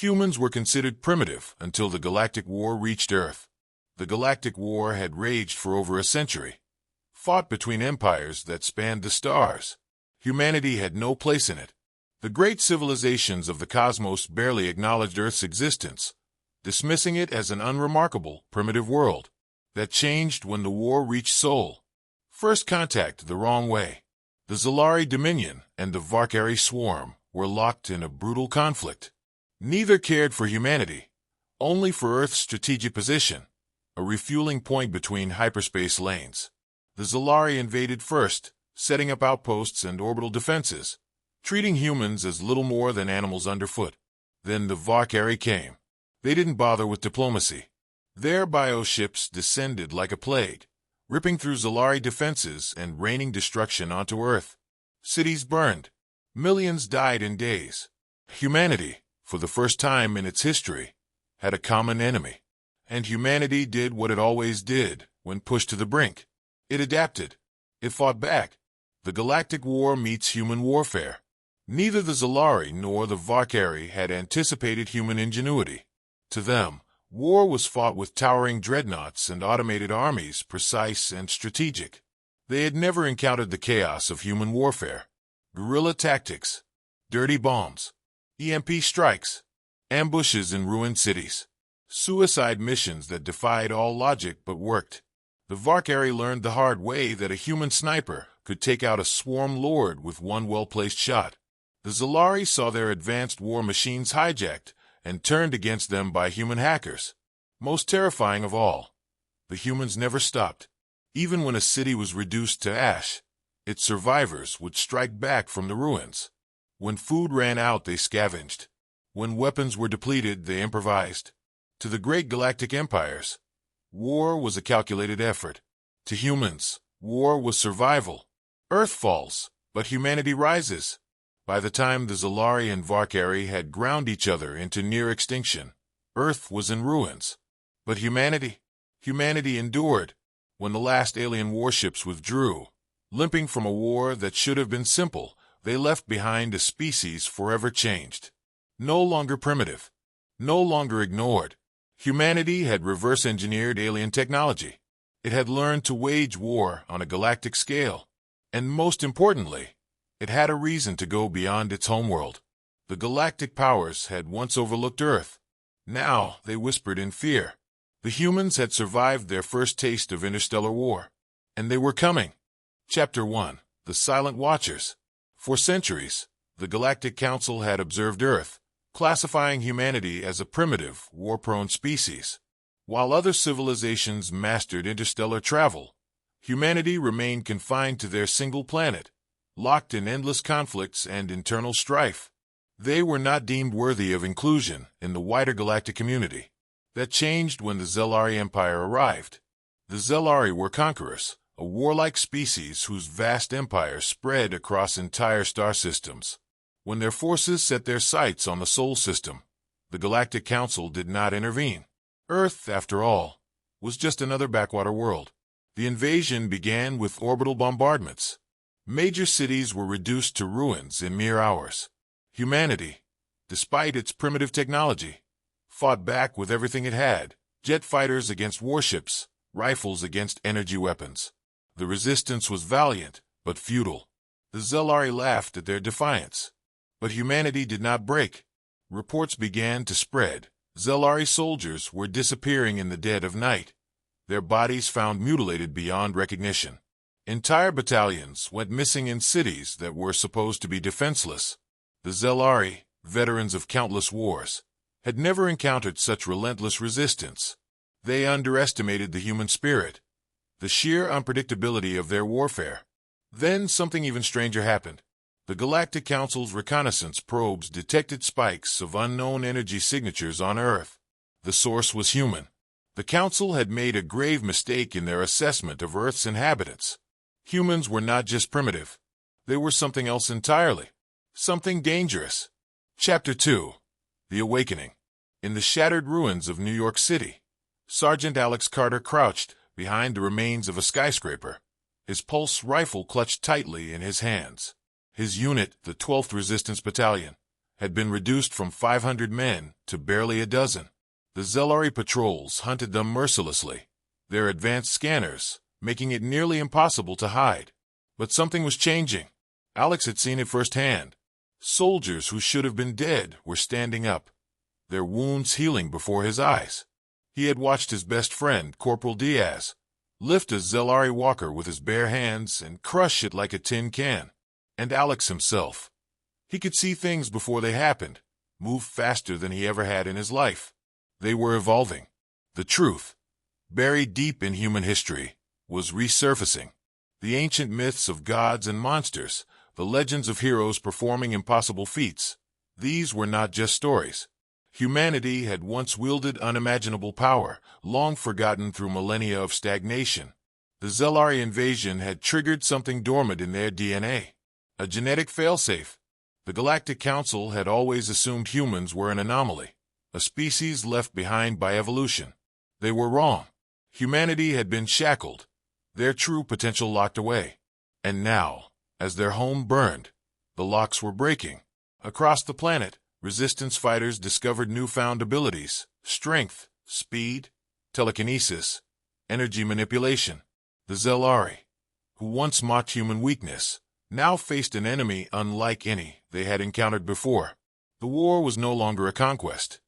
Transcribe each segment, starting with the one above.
Humans were considered primitive until the Galactic War reached Earth. The Galactic War had raged for over a century, fought between empires that spanned the stars. Humanity had no place in it. The great civilizations of the cosmos barely acknowledged Earth's existence, dismissing it as an unremarkable, primitive world. That changed when the war reached Sol. First contact the wrong way. The Zalari Dominion and the Varkari Swarm were locked in a brutal conflict. Neither cared for humanity, only for Earth's strategic position, a refueling point between hyperspace lanes. The Zalari invaded first, setting up outposts and orbital defenses, treating humans as little more than animals underfoot. Then the Varkari came. They didn't bother with diplomacy. Their bioships descended like a plague, ripping through Zalari defenses and raining destruction onto Earth. Cities burned. Millions died in days. Humanity, for the first time in its history, had a common enemy. And humanity did what it always did when pushed to the brink. It adapted. It fought back. The Galactic War meets human warfare. Neither the Zalari nor the Varkari had anticipated human ingenuity. To them, war was fought with towering dreadnoughts and automated armies, precise and strategic. They had never encountered the chaos of human warfare. Guerrilla tactics, dirty bombs, EMP strikes, ambushes in ruined cities, suicide missions that defied all logic but worked. The Varkari learned the hard way that a human sniper could take out a swarm lord with one well-placed shot. The Zalari saw their advanced war machines hijacked and turned against them by human hackers. Most terrifying of all, the humans never stopped. Even when a city was reduced to ash, its survivors would strike back from the ruins. When food ran out, they scavenged. When weapons were depleted, they improvised. To the great galactic empires, war was a calculated effort. To humans, war was survival. Earth falls, but humanity rises. By the time the Zalari and Varkari had ground each other into near extinction, Earth was in ruins. But humanity endured. When the last alien warships withdrew, limping from a war that should have been simple, they left behind a species forever changed. No longer primitive, no longer ignored. Humanity had reverse-engineered alien technology. It had learned to wage war on a galactic scale. And most importantly, it had a reason to go beyond its homeworld. The galactic powers had once overlooked Earth. Now they whispered in fear. The humans had survived their first taste of interstellar war. And they were coming. Chapter 1. The Silent Watchers. For centuries, the Galactic Council had observed Earth, classifying humanity as a primitive, war-prone species. While other civilizations mastered interstellar travel, humanity remained confined to their single planet, locked in endless conflicts and internal strife. They were not deemed worthy of inclusion in the wider galactic community. That changed when the Zalari Empire arrived. The Zalari were conquerors, a warlike species whose vast empire spread across entire star systems. When their forces set their sights on the Sol system, the Galactic Council did not intervene. Earth, after all, was just another backwater world. The invasion began with orbital bombardments. Major cities were reduced to ruins in mere hours. Humanity, despite its primitive technology, fought back with everything it had: jet fighters against warships, rifles against energy weapons. The resistance was valiant, but futile. The Zalari laughed at their defiance. But humanity did not break. Reports began to spread. Zalari soldiers were disappearing in the dead of night, their bodies found mutilated beyond recognition. Entire battalions went missing in cities that were supposed to be defenseless. The Zalari, veterans of countless wars, had never encountered such relentless resistance. They underestimated the human spirit, the sheer unpredictability of their warfare. Then something even stranger happened. The Galactic Council's reconnaissance probes detected spikes of unknown energy signatures on Earth. The source was human. The Council had made a grave mistake in their assessment of Earth's inhabitants. Humans were not just primitive. They were something else entirely. Something dangerous. Chapter 2. The Awakening. In the shattered ruins of New York City, Sergeant Alex Carter crouched behind the remains of a skyscraper, his pulse rifle clutched tightly in his hands. His unit, the 12th Resistance Battalion, had been reduced from 500 men to barely a dozen. The Zelari patrols hunted them mercilessly, their advanced scanners making it nearly impossible to hide. But something was changing. Alex had seen it firsthand. Soldiers who should have been dead were standing up, their wounds healing before his eyes. He had watched his best friend, Corporal Diaz, lift a Zelari walker with his bare hands and crush it like a tin can. And Alex himself. He could see things before they happened, move faster than he ever had in his life. They were evolving. The truth, buried deep in human history, was resurfacing. The ancient myths of gods and monsters, the legends of heroes performing impossible feats, these were not just stories. Humanity had once wielded unimaginable power, long forgotten through millennia of stagnation. The Zelari invasion had triggered something dormant in their DNA, a genetic failsafe. The Galactic Council had always assumed humans were an anomaly, a species left behind by evolution. They were wrong. Humanity had been shackled, their true potential locked away. And now, as their home burned, the locks were breaking. Across the planet, resistance fighters discovered newfound abilities: strength, speed, telekinesis, energy manipulation. The Zelari, who once mocked human weakness, now faced an enemy unlike any they had encountered before. The war was no longer a conquest.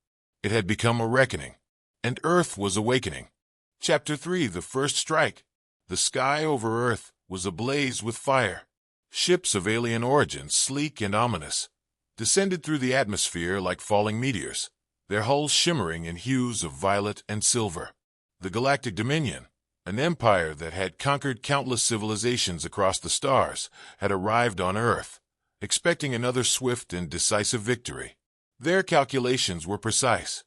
It had become a reckoning. And Earth was awakening. Chapter 3: The First Strike. The sky over Earth was ablaze with fire. Ships of alien origin, sleek and ominous, descended through the atmosphere like falling meteors, their hulls shimmering in hues of violet and silver. The Galactic Dominion, an empire that had conquered countless civilizations across the stars, had arrived on Earth, expecting another swift and decisive victory. Their calculations were precise.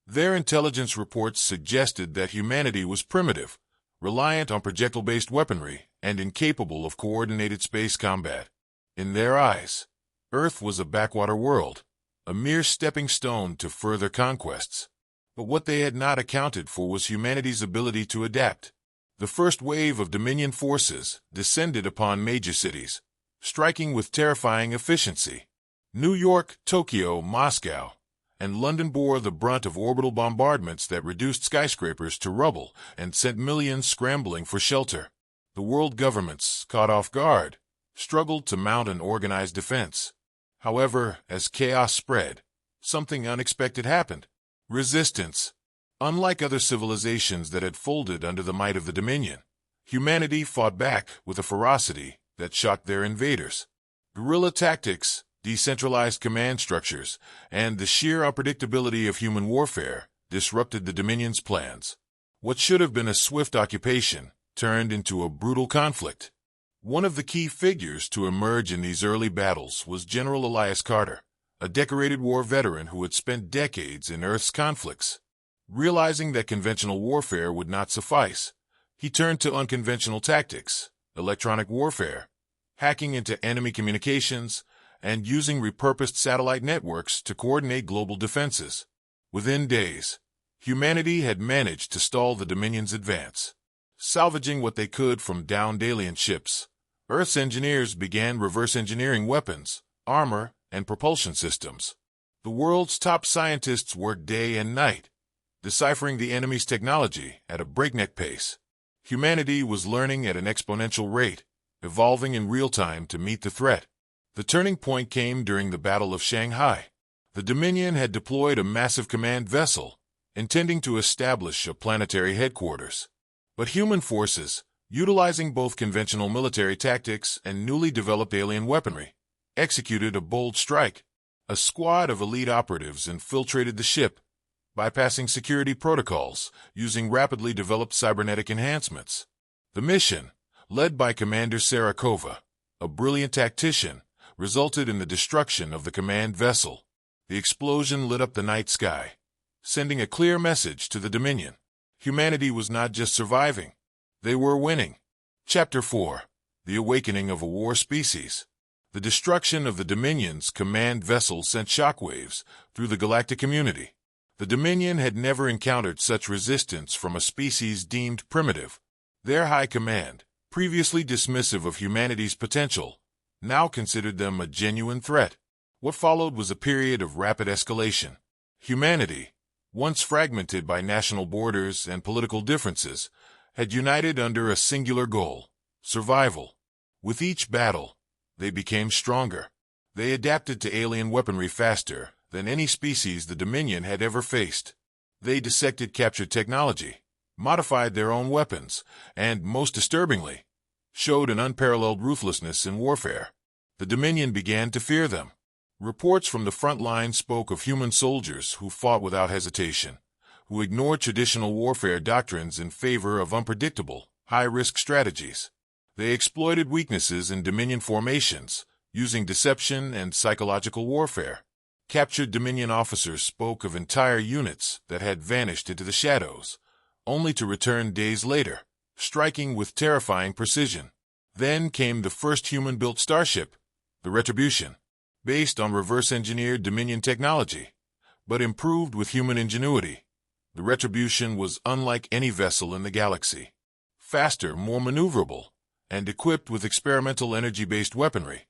Their intelligence reports suggested that humanity was primitive, reliant on projectile-based weaponry, and incapable of coordinated space combat. In their eyes, Earth was a backwater world, a mere stepping stone to further conquests. But what they had not accounted for was humanity's ability to adapt. The first wave of Dominion forces descended upon major cities, striking with terrifying efficiency. New York, Tokyo, Moscow, and London bore the brunt of orbital bombardments that reduced skyscrapers to rubble and sent millions scrambling for shelter. The world governments, caught off guard, struggled to mount an organized defense. However, as chaos spread, something unexpected happened. Resistance. Unlike other civilizations that had folded under the might of the Dominion, humanity fought back with a ferocity that shocked their invaders. Guerrilla tactics, decentralized command structures, and the sheer unpredictability of human warfare disrupted the Dominion's plans. What should have been a swift occupation turned into a brutal conflict. One of the key figures to emerge in these early battles was General Elias Carter, a decorated war veteran who had spent decades in Earth's conflicts. Realizing that conventional warfare would not suffice, he turned to unconventional tactics, electronic warfare, hacking into enemy communications, and using repurposed satellite networks to coordinate global defenses. Within days, humanity had managed to stall the Dominion's advance. Salvaging what they could from downed alien ships, Earth's engineers began reverse engineering weapons, armor, and propulsion systems. The world's top scientists worked day and night, deciphering the enemy's technology at a breakneck pace. Humanity was learning at an exponential rate, evolving in real time to meet the threat. The turning point came during the Battle of Shanghai. The Dominion had deployed a massive command vessel, intending to establish a planetary headquarters. But human forces, utilizing both conventional military tactics and newly developed alien weaponry, executed a bold strike. A squad of elite operatives infiltrated the ship, bypassing security protocols, using rapidly developed cybernetic enhancements. The mission, led by Commander Sarakova, a brilliant tactician, resulted in the destruction of the command vessel. The explosion lit up the night sky, sending a clear message to the Dominion. Humanity was not just surviving, they were winning. Chapter 4: The Awakening of a War Species. The destruction of the Dominion's command vessel sent shockwaves through the galactic community. The Dominion had never encountered such resistance from a species deemed primitive. Their high command, previously dismissive of humanity's potential, now considered them a genuine threat. What followed was a period of rapid escalation. Humanity, once fragmented by national borders and political differences, had united under a singular goal: survival. With each battle, they became stronger. They adapted to alien weaponry faster than any species the Dominion had ever faced. They dissected captured technology, modified their own weapons, and, most disturbingly, showed an unparalleled ruthlessness in warfare. The Dominion began to fear them. Reports from the front line spoke of human soldiers who fought without hesitation, who ignored traditional warfare doctrines in favor of unpredictable, high-risk strategies. They exploited weaknesses in Dominion formations, using deception and psychological warfare. Captured Dominion officers spoke of entire units that had vanished into the shadows, only to return days later, striking with terrifying precision. Then came the first human-built starship, the Retribution, based on reverse-engineered Dominion technology, but improved with human ingenuity. The Retribution was unlike any vessel in the galaxy. Faster, more maneuverable, and equipped with experimental energy-based weaponry.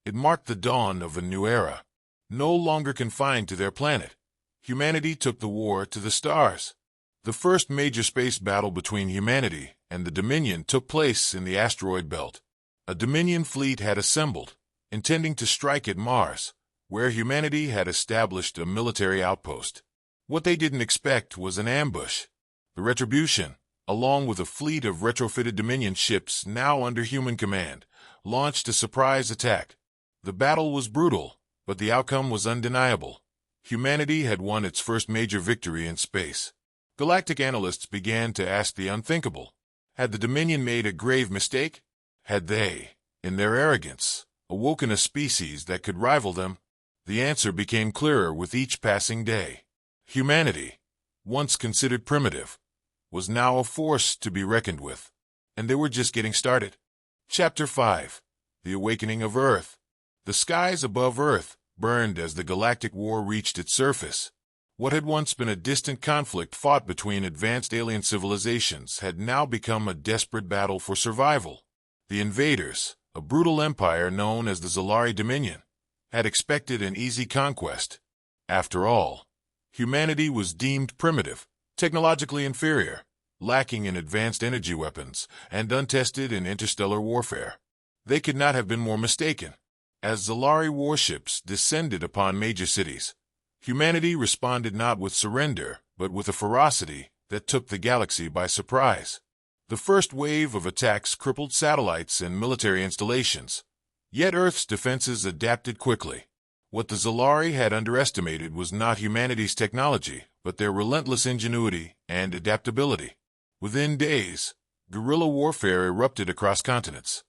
It marked the dawn of a new era. No longer confined to their planet, humanity took the war to the stars. The first major space battle between humanity and the Dominion took place in the asteroid belt. A Dominion fleet had assembled, intending to strike at Mars, where humanity had established a military outpost. What they didn't expect was an ambush. The Retribution, along with a fleet of retrofitted Dominion ships now under human command, launched a surprise attack. The battle was brutal, but the outcome was undeniable. Humanity had won its first major victory in space. Galactic analysts began to ask the unthinkable. Had the Dominion made a grave mistake? Had they, in their arrogance, awoken a species that could rival them? The answer became clearer with each passing day. Humanity, once considered primitive, was now a force to be reckoned with. And they were just getting started. Chapter 5. The Awakening of Earth. The skies above Earth burned as the galactic war reached its surface. What had once been a distant conflict fought between advanced alien civilizations had now become a desperate battle for survival. The invaders, a brutal empire known as the Zolari Dominion, had expected an easy conquest. After all, humanity was deemed primitive, technologically inferior, lacking in advanced energy weapons, and untested in interstellar warfare. They could not have been more mistaken. As Zolari warships descended upon major cities, humanity responded not with surrender, but with a ferocity that took the galaxy by surprise. The first wave of attacks crippled satellites and military installations, yet Earth's defenses adapted quickly. What the Zolari had underestimated was not humanity's technology, but their relentless ingenuity and adaptability. Within days, guerrilla warfare erupted across continents.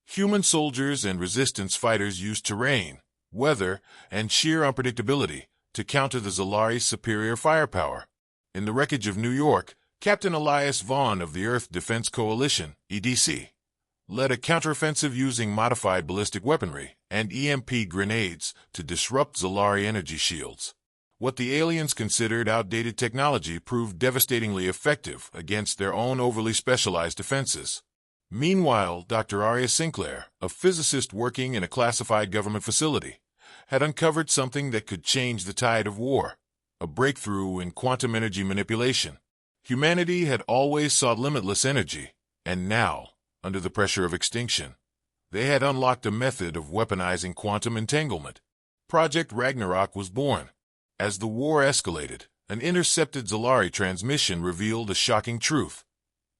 Human soldiers and resistance fighters used terrain, weather, and sheer unpredictability to counter the Zolari's superior firepower. In the wreckage of New York, Captain Elias Vaughn of the Earth Defense Coalition, EDC, led a counteroffensive using modified ballistic weaponry and EMP grenades to disrupt Zolari energy shields. What the aliens considered outdated technology proved devastatingly effective against their own overly specialized defenses. Meanwhile, Dr. Arya Sinclair, a physicist working in a classified government facility, had uncovered something that could change the tide of war, a breakthrough in quantum energy manipulation. Humanity had always sought limitless energy, and now, under the pressure of extinction, they had unlocked a method of weaponizing quantum entanglement. Project Ragnarok was born. As the war escalated, an intercepted Zolari transmission revealed a shocking truth.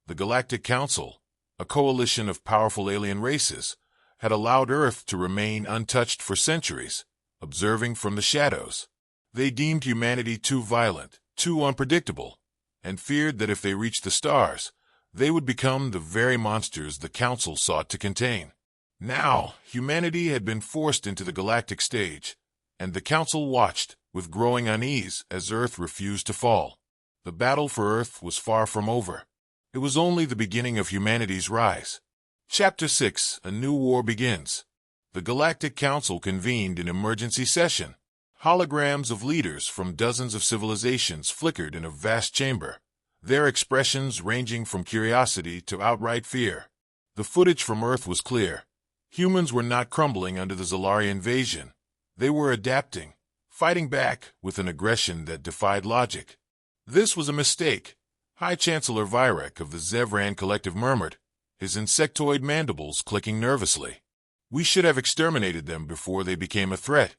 The Galactic Council, a coalition of powerful alien races, had allowed Earth to remain untouched for centuries, observing from the shadows. They deemed humanity too violent, too unpredictable, and feared that if they reached the stars, they would become the very monsters the Council sought to contain. Now, humanity had been forced into the galactic stage, and the Council watched, with growing unease, as Earth refused to fall. The battle for Earth was far from over. It was only the beginning of humanity's rise. Chapter 6. A New War Begins. The Galactic Council convened an emergency session. Holograms of leaders from dozens of civilizations flickered in a vast chamber, their expressions ranging from curiosity to outright fear. The footage from Earth was clear. Humans were not crumbling under the Zolari invasion. They were adapting, fighting back with an aggression that defied logic. This was a mistake, High Chancellor Virek of the Zevran Collective murmured, his insectoid mandibles clicking nervously. We should have exterminated them before they became a threat.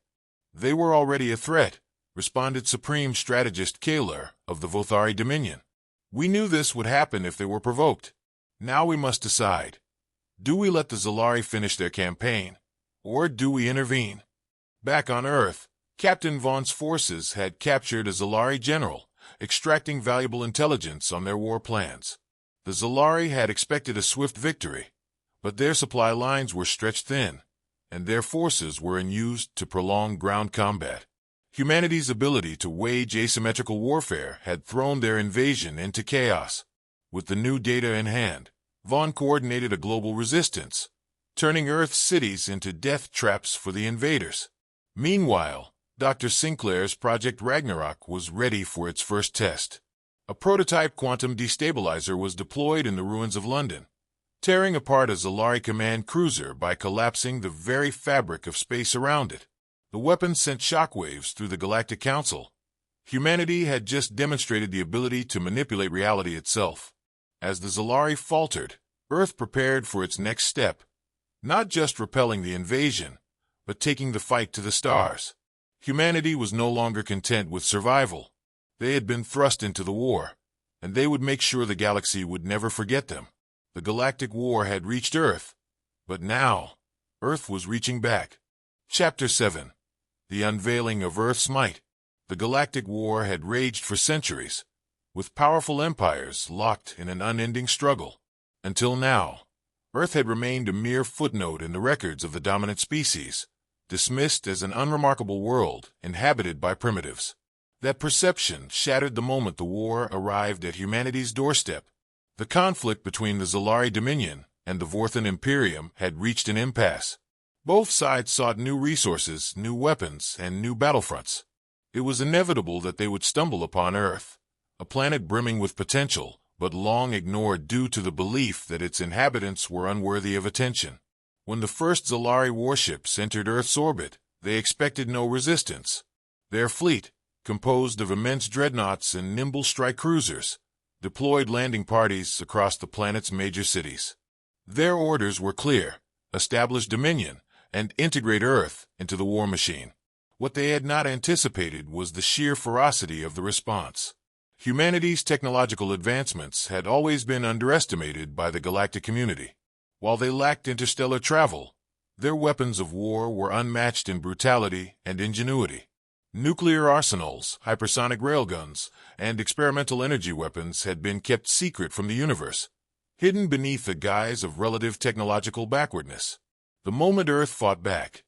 They were already a threat, responded Supreme Strategist Kaler of the Vothari Dominion. We knew this would happen if they were provoked. Now we must decide. Do we let the Zalari finish their campaign, or do we intervene? Back on Earth, Captain Vaughn's forces had captured a Zalari general, extracting valuable intelligence on their war plans. The Zalari had expected a swift victory, but their supply lines were stretched thin, and their forces were unused to prolong ground combat. Humanity's ability to wage asymmetrical warfare had thrown their invasion into chaos. With the new data in hand, Vaughn coordinated a global resistance, turning Earth's cities into death traps for the invaders. Meanwhile, Dr. Sinclair's Project Ragnarok was ready for its first test. A prototype quantum destabilizer was deployed in the ruins of London, tearing apart a Zalari command cruiser by collapsing the very fabric of space around it. The weapon sent shockwaves through the Galactic Council. Humanity had just demonstrated the ability to manipulate reality itself. As the Zalari faltered, Earth prepared for its next step, not just repelling the invasion, but taking the fight to the stars. Humanity was no longer content with survival. They had been thrust into the war, and they would make sure the galaxy would never forget them. The Galactic War had reached Earth, but now, Earth was reaching back. Chapter 7. The Unveiling of Earth's Might. The Galactic War had raged for centuries, with powerful empires locked in an unending struggle. Until now, Earth had remained a mere footnote in the records of the dominant species, dismissed as an unremarkable world inhabited by primitives. That perception shattered the moment the war arrived at humanity's doorstep. The conflict between the Zalari Dominion and the Vorthan Imperium had reached an impasse. Both sides sought new resources, new weapons, and new battlefronts. It was inevitable that they would stumble upon Earth, a planet brimming with potential, but long ignored due to the belief that its inhabitants were unworthy of attention. When the first Zalari warships entered Earth's orbit, they expected no resistance. Their fleet, composed of immense dreadnoughts and nimble strike cruisers, deployed landing parties across the planet's major cities. Their orders were clear: establish dominion and integrate Earth into the war machine. What they had not anticipated was the sheer ferocity of the response. Humanity's technological advancements had always been underestimated by the galactic community. While they lacked interstellar travel, their weapons of war were unmatched in brutality and ingenuity. Nuclear arsenals, hypersonic railguns, and experimental energy weapons had been kept secret from the universe, hidden beneath the guise of relative technological backwardness. The moment Earth fought back,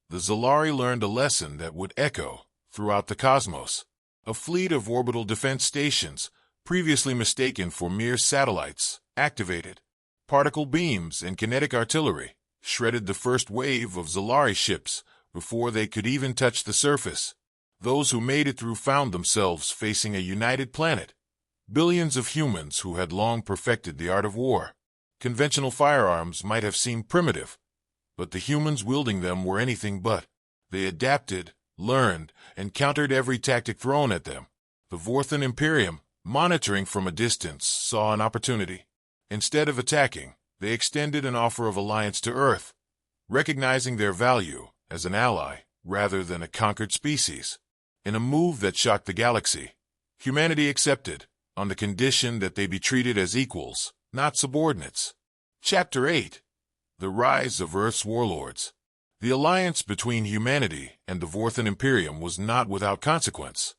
the Zalari learned a lesson that would echo throughout the cosmos. A fleet of orbital defense stations, previously mistaken for mere satellites, activated. Particle beams and kinetic artillery shredded the first wave of Zalari ships before they could even touch the surface. Those who made it through found themselves facing a united planet, billions of humans who had long perfected the art of war. Conventional firearms might have seemed primitive, but the humans wielding them were anything but. They adapted, learned, and countered every tactic thrown at them. The Vorthan Imperium, monitoring from a distance, saw an opportunity. Instead of attacking, they extended an offer of alliance to Earth, recognizing their value as an ally rather than a conquered species. In a move that shocked the galaxy, humanity accepted, on the condition that they be treated as equals, not subordinates. Chapter 8. The Rise of Earth's Warlords. The alliance between humanity and the Vorthan Imperium was not without consequence.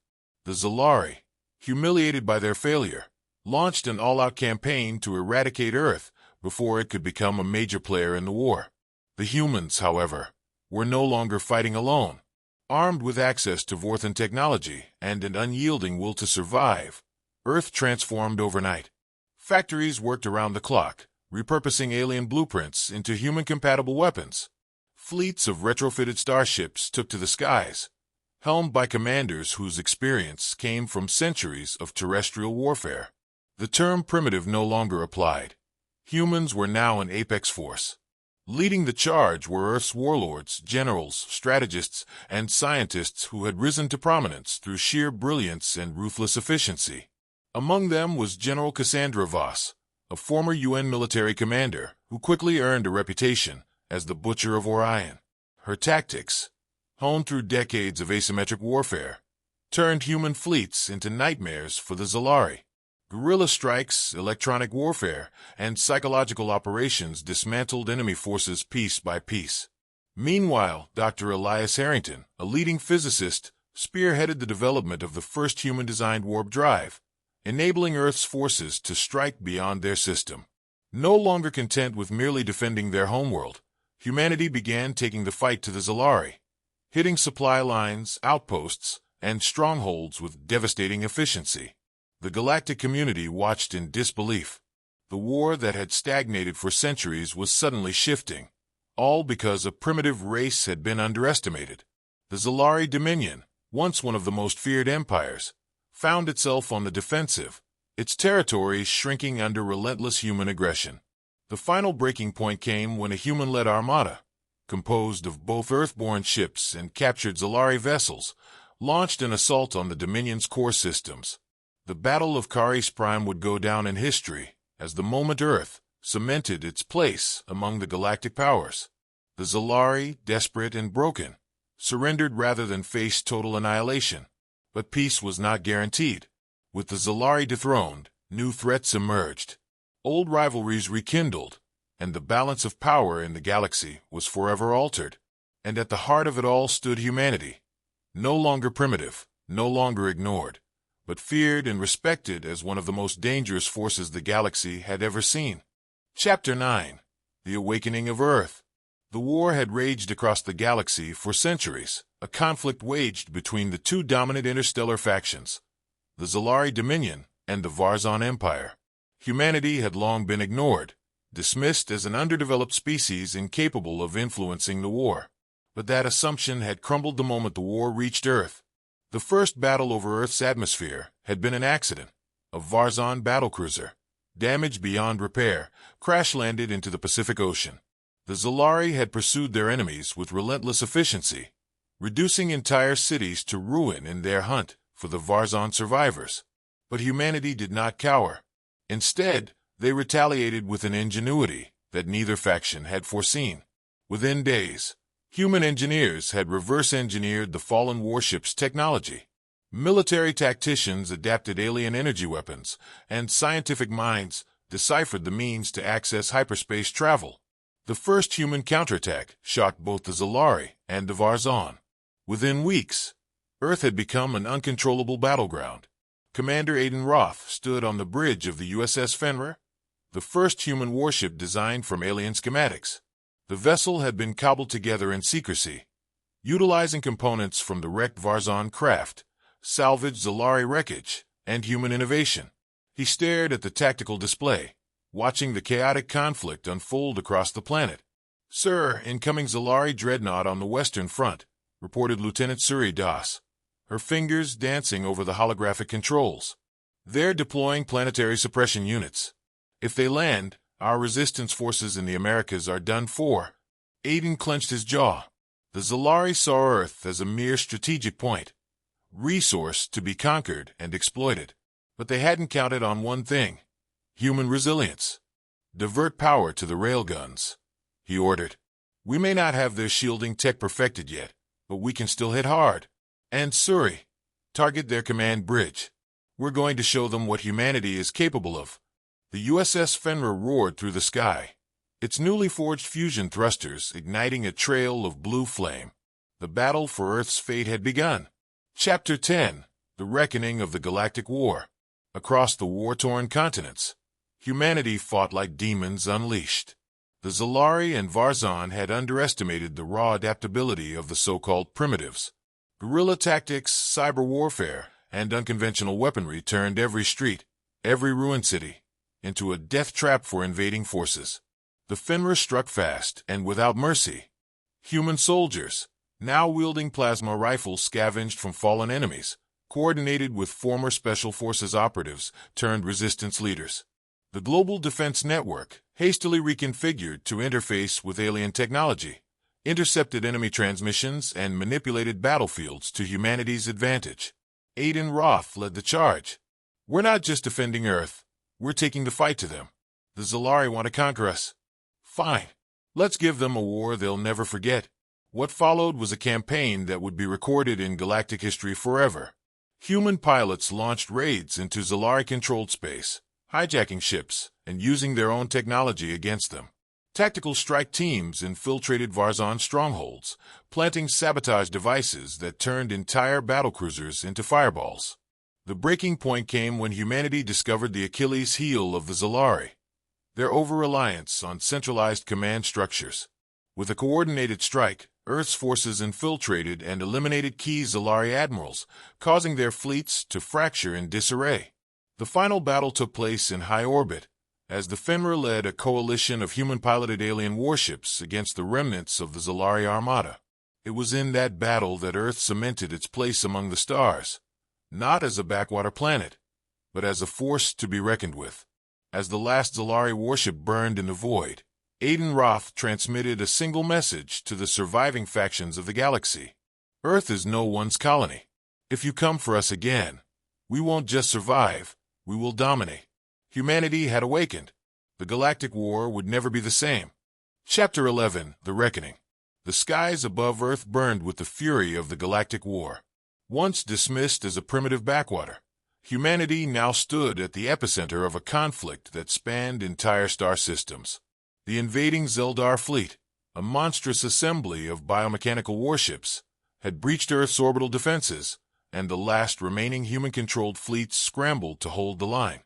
The Zalari, humiliated by their failure, launched an all-out campaign to eradicate Earth before it could become a major player in the war. The humans, however, were no longer fighting alone. Armed with access to Vorthan technology and an unyielding will to survive, Earth transformed overnight. Factories worked around the clock, repurposing alien blueprints into human-compatible weapons. Fleets of retrofitted starships took to the skies, helmed by commanders whose experience came from centuries of terrestrial warfare. The term primitive no longer applied. Humans were now an apex force. Leading the charge were Earth's warlords, generals, strategists, and scientists who had risen to prominence through sheer brilliance and ruthless efficiency. Among them was General Cassandra Voss, a former UN military commander who quickly earned a reputation as the Butcher of Orion. Her tactics, honed through decades of asymmetric warfare, turned human fleets into nightmares for the Zalari. Guerrilla strikes, electronic warfare, and psychological operations dismantled enemy forces piece by piece. Meanwhile, Dr. Elias Harrington, a leading physicist, spearheaded the development of the first human-designed warp drive, enabling Earth's forces to strike beyond their system. No longer content with merely defending their homeworld, humanity began taking the fight to the Zalari, hitting supply lines, outposts, and strongholds with devastating efficiency. The galactic community watched in disbelief. The war that had stagnated for centuries was suddenly shifting, all because a primitive race had been underestimated. The Zalari Dominion, once one of the most feared empires, found itself on the defensive, its territory shrinking under relentless human aggression. The final breaking point came when a human-led armada, composed of both Earthborn ships and captured Zalari vessels, launched an assault on the Dominion's core systems. The Battle of Caris Prime would go down in history as the moment Earth cemented its place among the galactic powers. The Zalari, desperate and broken, surrendered rather than face total annihilation. But peace was not guaranteed. With the Zalari dethroned, new threats emerged. Old rivalries rekindled, and the balance of power in the galaxy was forever altered. And at the heart of it all stood humanity, no longer primitive, no longer ignored, but feared and respected as one of the most dangerous forces the galaxy had ever seen. Chapter 9. The Awakening of Earth. The war had raged across the galaxy for centuries, a conflict waged between the two dominant interstellar factions, the Zalari Dominion and the Varzon Empire. Humanity had long been ignored, dismissed as an underdeveloped species incapable of influencing the war. But that assumption had crumbled the moment the war reached Earth. The first battle over Earth's atmosphere had been an accident. A Varzon battlecruiser, damaged beyond repair, crash-landed into the Pacific Ocean. The Zalari had pursued their enemies with relentless efficiency, reducing entire cities to ruin in their hunt for the Varzon survivors. But humanity did not cower. Instead, they retaliated with an ingenuity that neither faction had foreseen. Within days, human engineers had reverse-engineered the fallen warship's technology. Military tacticians adapted alien energy weapons, and scientific minds deciphered the means to access hyperspace travel. The first human counterattack shocked both the Zalari and the Varzon. Within weeks, Earth had become an uncontrollable battleground. Commander Aiden Roth stood on the bridge of the USS Fenrir, the first human warship designed from alien schematics. The vessel had been cobbled together in secrecy, utilizing components from the wrecked Varzon craft, salvaged Zalari wreckage, and human innovation. He stared at the tactical display, watching the chaotic conflict unfold across the planet. "Sir, incoming Zalari dreadnought on the Western Front," reported Lieutenant Suri Das, her fingers dancing over the holographic controls. "They're deploying planetary suppression units. If they land, our resistance forces in the Americas are done for." Aiden clenched his jaw. The Zalari saw Earth as a mere strategic point, resource to be conquered and exploited. But they hadn't counted on one thing: human resilience. "Divert power to the railguns," he ordered. "We may not have their shielding tech perfected yet, but we can still hit hard. And Suri, target their command bridge. We're going to show them what humanity is capable of." The USS Fenrir roared through the sky, its newly forged fusion thrusters igniting a trail of blue flame. The battle for Earth's fate had begun. Chapter 10. The Reckoning of the Galactic War. Across the war-torn continents, humanity fought like demons unleashed. The Zalari and Varzon had underestimated the raw adaptability of the so-called primitives. Guerrilla tactics, cyber warfare, and unconventional weaponry turned every street, every ruined city, into a death trap for invading forces. The Fenrir struck fast and without mercy. Human soldiers, now wielding plasma rifles scavenged from fallen enemies, coordinated with former Special Forces operatives turned resistance leaders. The Global Defense Network, hastily reconfigured to interface with alien technology, intercepted enemy transmissions and manipulated battlefields to humanity's advantage. Aiden Roth led the charge. We're not just defending Earth, we're taking the fight to them. The Zalari want to conquer us. Fine. Let's give them a war they'll never forget. What followed was a campaign that would be recorded in galactic history forever. Human pilots launched raids into Zalari-controlled space, hijacking ships and using their own technology against them. Tactical strike teams infiltrated Varzon strongholds, planting sabotage devices that turned entire battlecruisers into fireballs. The breaking point came when humanity discovered the Achilles heel of the Zalari, their over-reliance on centralized command structures. With a coordinated strike, Earth's forces infiltrated and eliminated key Zalari admirals, causing their fleets to fracture in disarray. The final battle took place in high orbit, as the Fenrir led a coalition of human-piloted alien warships against the remnants of the Zalari Armada. It was in that battle that Earth cemented its place among the stars, not as a backwater planet, but as a force to be reckoned with. As the last Zalari warship burned in the void, Aiden Roth transmitted a single message to the surviving factions of the galaxy. Earth is no one's colony. If you come for us again, we won't just survive, we will dominate. Humanity had awakened. The galactic war would never be the same. Chapter 11, The Reckoning. The skies above Earth burned with the fury of the galactic war. Once dismissed as a primitive backwater, humanity now stood at the epicenter of a conflict that spanned entire star systems. The invading Zeldar fleet, a monstrous assembly of biomechanical warships, had breached Earth's orbital defenses, and the last remaining human-controlled fleets scrambled to hold the line.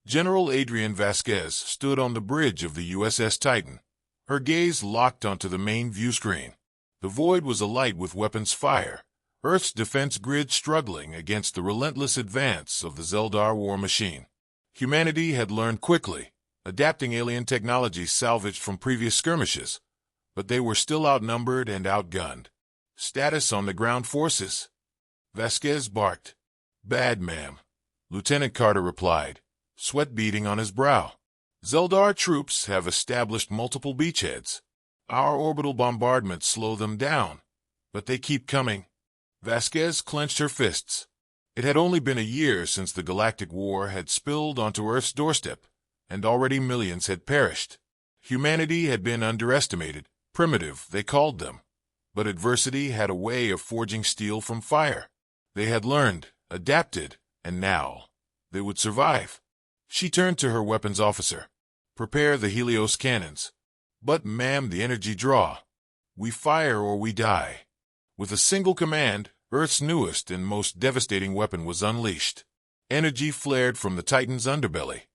General Adrian Vasquez stood on the bridge of the USS Titan, her gaze locked onto the main view screen. The void was alight with weapons fire, Earth's defense grid struggling against the relentless advance of the Zeldar war machine. Humanity had learned quickly, adapting alien technology salvaged from previous skirmishes, but they were still outnumbered and outgunned. Status on the ground forces? Vasquez barked. Bad, ma'am. Lieutenant Carter replied, sweat beading on his brow. Zeldar troops have established multiple beachheads. Our orbital bombardments slow them down, but they keep coming. Vasquez clenched her fists. It had only been a year since the galactic war had spilled onto Earth's doorstep, and already millions had perished. Humanity had been underestimated, primitive, they called them. But adversity had a way of forging steel from fire. They had learned, adapted, and now they would survive. She turned to her weapons officer. Prepare the Helios cannons. But, ma'am, the energy draw. We fire or we die. With a single command, Earth's newest and most devastating weapon was unleashed. Energy flared from the Titan's underbelly,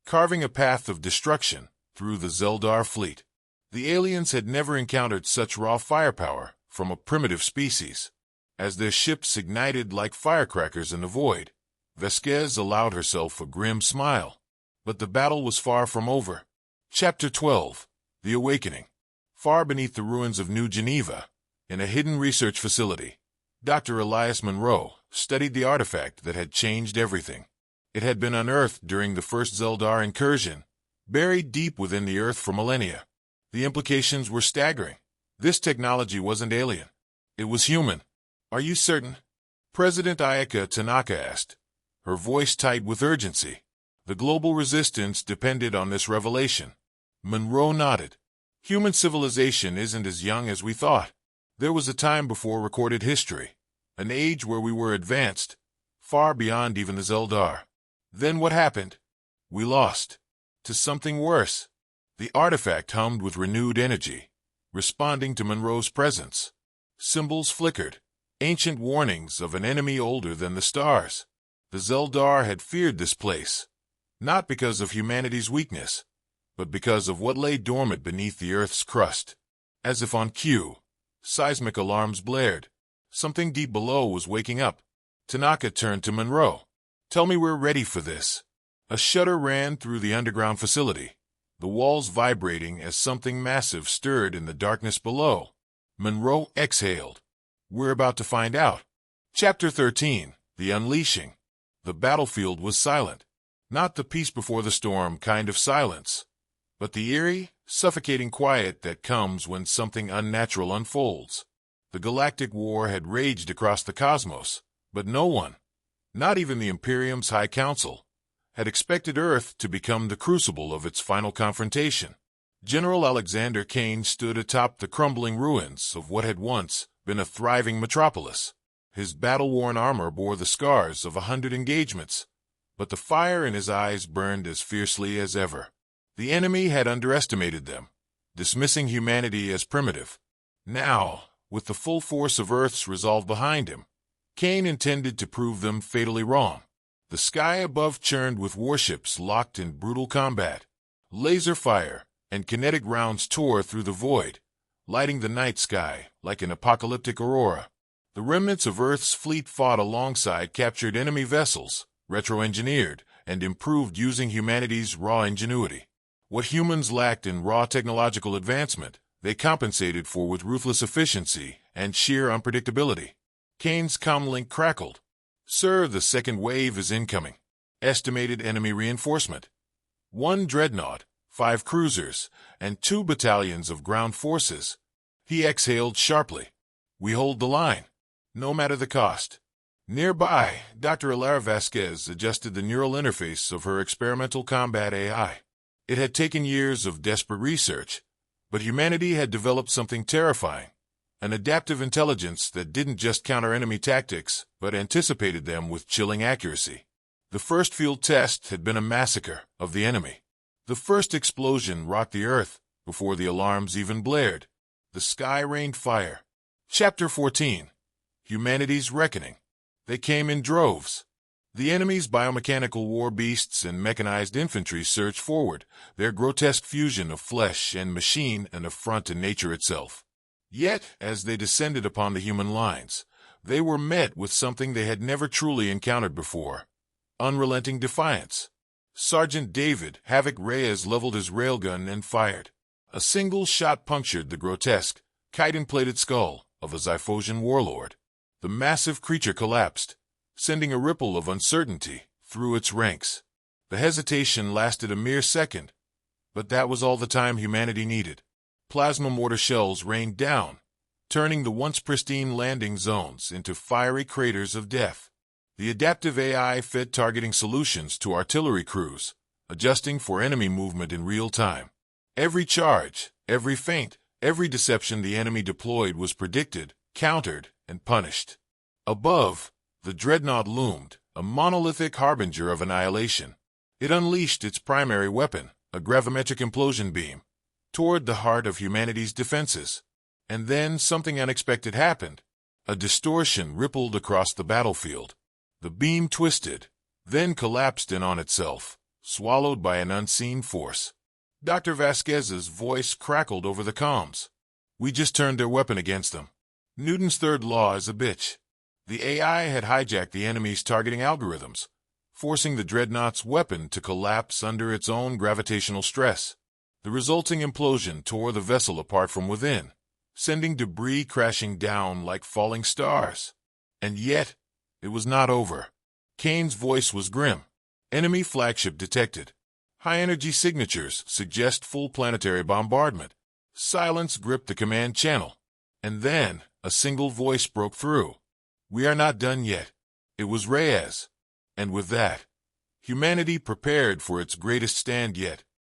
carving a path of destruction through the Zeldar fleet. The aliens had never encountered such raw firepower from a primitive species. As their ships ignited like firecrackers in the void, Vasquez allowed herself a grim smile. But the battle was far from over. Chapter 12, The Awakening. Far beneath the ruins of New Geneva, in a hidden research facility, Dr. Elias Monroe studied the artifact that had changed everything. It had been unearthed during the first Zeldar incursion, buried deep within the Earth for millennia. The implications were staggering. This technology wasn't alien. It was human. Are you certain? President Ayaka Tanaka asked, her voice tight with urgency. The global resistance depended on this revelation. Monroe nodded. Human civilization isn't as young as we thought. There was a time before recorded history, an age where we were advanced, far beyond even the Zeldar. Then what happened? We lost. To something worse. The artifact hummed with renewed energy, responding to Monroe's presence. Symbols flickered, ancient warnings of an enemy older than the stars. The Zeldar had feared this place, not because of humanity's weakness, but because of what lay dormant beneath the Earth's crust. As if on cue, seismic alarms blared. Something deep below was waking up. Tanaka turned to Monroe. Tell me we're ready for this. A shudder ran through the underground facility, the walls vibrating as something massive stirred in the darkness below. Monroe exhaled. We're about to find out. Chapter 13, The Unleashing. The battlefield was silent. Not the peace before the storm kind of silence, but the eerie, suffocating quiet that comes when something unnatural unfolds. The galactic war had raged across the cosmos, but no one, not even the Imperium's High Council, had expected Earth to become the crucible of its final confrontation. General Alexander Kane stood atop the crumbling ruins of what had once been a thriving metropolis. His battle-worn armor bore the scars of 100 engagements, but the fire in his eyes burned as fiercely as ever. The enemy had underestimated them, dismissing humanity as primitive. Now, with the full force of Earth's resolve behind him, Kane intended to prove them fatally wrong. The sky above churned with warships locked in brutal combat. Laser fire and kinetic rounds tore through the void, lighting the night sky like an apocalyptic aurora. The remnants of Earth's fleet fought alongside captured enemy vessels, retro-engineered and improved using humanity's raw ingenuity. What humans lacked in raw technological advancement, they compensated for with ruthless efficiency and sheer unpredictability. Kane's comlink crackled. "Sir, the second wave is incoming. Estimated enemy reinforcement. 1 dreadnought, 5 cruisers, and 2 battalions of ground forces." He exhaled sharply. "We hold the line, no matter the cost." Nearby, Dr. Alara Vasquez adjusted the neural interface of her experimental combat AI. It had taken years of desperate research, but humanity had developed something terrifying. An adaptive intelligence that didn't just counter enemy tactics, but anticipated them with chilling accuracy. The first field test had been a massacre of the enemy. The first explosion rocked the Earth before the alarms even blared. The sky rained fire. Chapter 14. Humanity's Reckoning. They came in droves. The enemy's biomechanical war beasts and mechanized infantry surged forward, their grotesque fusion of flesh and machine an affront to nature itself. Yet, as they descended upon the human lines, they were met with something they had never truly encountered before: unrelenting defiance. Sergeant David Havoc Reyes leveled his railgun and fired. A single shot punctured the grotesque, chitin-plated skull of a Xiphosian warlord. The massive creature collapsed, sending a ripple of uncertainty through its ranks. The hesitation lasted a mere second, but that was all the time humanity needed. Plasma mortar shells rained down, turning the once pristine landing zones into fiery craters of death. The adaptive AI fed targeting solutions to artillery crews, adjusting for enemy movement in real time. Every charge, every feint, every deception the enemy deployed was predicted, countered, and punished. Above, the dreadnought loomed, a monolithic harbinger of annihilation. It unleashed its primary weapon, a gravimetric implosion beam, toward the heart of humanity's defenses. And then something unexpected happened. A distortion rippled across the battlefield. The beam twisted, then collapsed in on itself, swallowed by an unseen force. Dr. Vasquez's voice crackled over the comms. "We just turned their weapon against them. Newton's third law is a bitch." The AI had hijacked the enemy's targeting algorithms, forcing the dreadnought's weapon to collapse under its own gravitational stress. The resulting implosion tore the vessel apart from within, sending debris crashing down like falling stars. And yet, it was not over. Kane's voice was grim. "Enemy flagship detected. High-energy signatures suggest full planetary bombardment." Silence gripped the command channel. And then, a single voice broke through. "We are not done yet." It was Reyes. And with that, humanity prepared for its greatest stand yet.